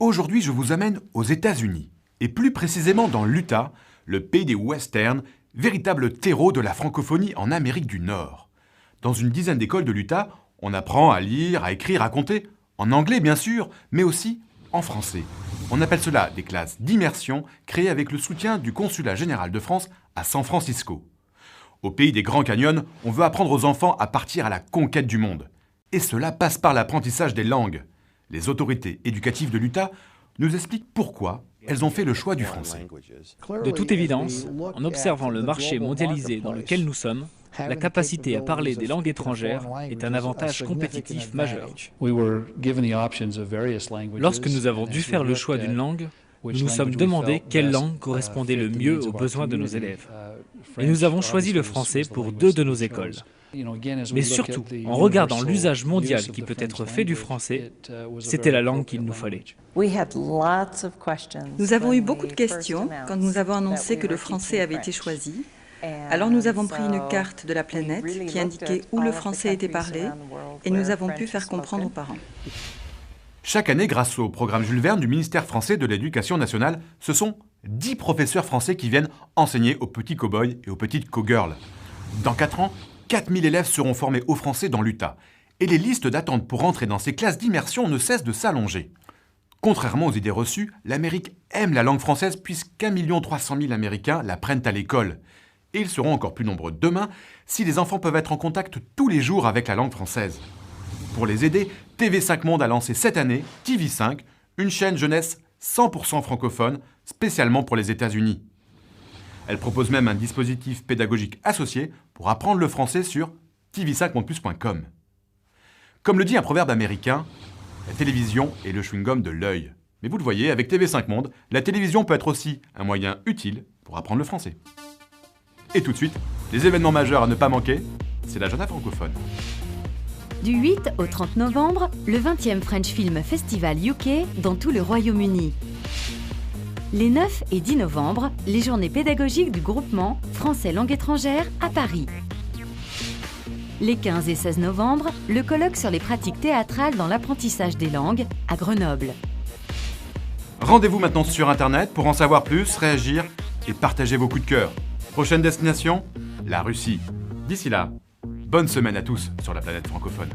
Aujourd'hui, je vous amène aux États-Unis, et plus précisément dans l'Utah, le pays des westerns, véritable terreau de la francophonie en Amérique du Nord. Dans une dizaine d'écoles de l'Utah, on apprend à lire, à écrire, à compter, en anglais bien sûr, mais aussi en français. On appelle cela des classes d'immersion créées avec le soutien du Consulat général de France à San Francisco. Au pays des Grands Canyons, on veut apprendre aux enfants à partir à la conquête du monde. Et cela passe par l'apprentissage des langues. Les autorités éducatives de l'Utah nous expliquent pourquoi elles ont fait le choix du français. De toute évidence, en observant le marché mondialisé dans lequel nous sommes, la capacité à parler des langues étrangères est un avantage compétitif majeur. Lorsque nous avons dû faire le choix d'une langue, nous nous sommes demandé quelle langue correspondait le mieux aux besoins de nos élèves. Et nous avons choisi le français pour 2 de nos écoles. Mais surtout, en regardant l'usage mondial qui peut être fait du français, c'était la langue qu'il nous fallait. Nous avons eu beaucoup de questions quand nous avons annoncé que le français avait été choisi. Alors nous avons pris une carte de la planète qui indiquait où le français était parlé et nous avons pu faire comprendre aux parents. Chaque année, grâce au programme Jules Verne du ministère français de l'Éducation nationale, ce sont 10 professeurs français qui viennent enseigner aux petits cow-boys et aux petites cow-girls. Dans 4 ans, 4000 élèves seront formés au français dans l'Utah. Et les listes d'attente pour entrer dans ces classes d'immersion ne cessent de s'allonger. Contrairement aux idées reçues, l'Amérique aime la langue française puisqu'1 300 000 Américains l'apprennent à l'école. Et ils seront encore plus nombreux demain si les enfants peuvent être en contact tous les jours avec la langue française. Pour les aider, TV5 Monde a lancé cette année TV5, une chaîne jeunesse 100% francophone, spécialement pour les États-Unis. Elle propose même un dispositif pédagogique associé pour apprendre le français sur tv5mondeplus.com. Comme le dit un proverbe américain, la télévision est le chewing-gum de l'œil. Mais vous le voyez, avec TV5 Monde, la télévision peut être aussi un moyen utile pour apprendre le français. Et tout de suite, les événements majeurs à ne pas manquer, c'est l'agenda francophone. Du 8 au 30 novembre, le 20e French Film Festival UK dans tout le Royaume-Uni. Les 9 et 10 novembre, les journées pédagogiques du groupement Français langue étrangère à Paris. Les 15 et 16 novembre, le colloque sur les pratiques théâtrales dans l'apprentissage des langues à Grenoble. Rendez-vous maintenant sur Internet pour en savoir plus, réagir et partager vos coups de cœur. Prochaine destination, la Russie. D'ici là, bonne semaine à tous sur la planète francophone.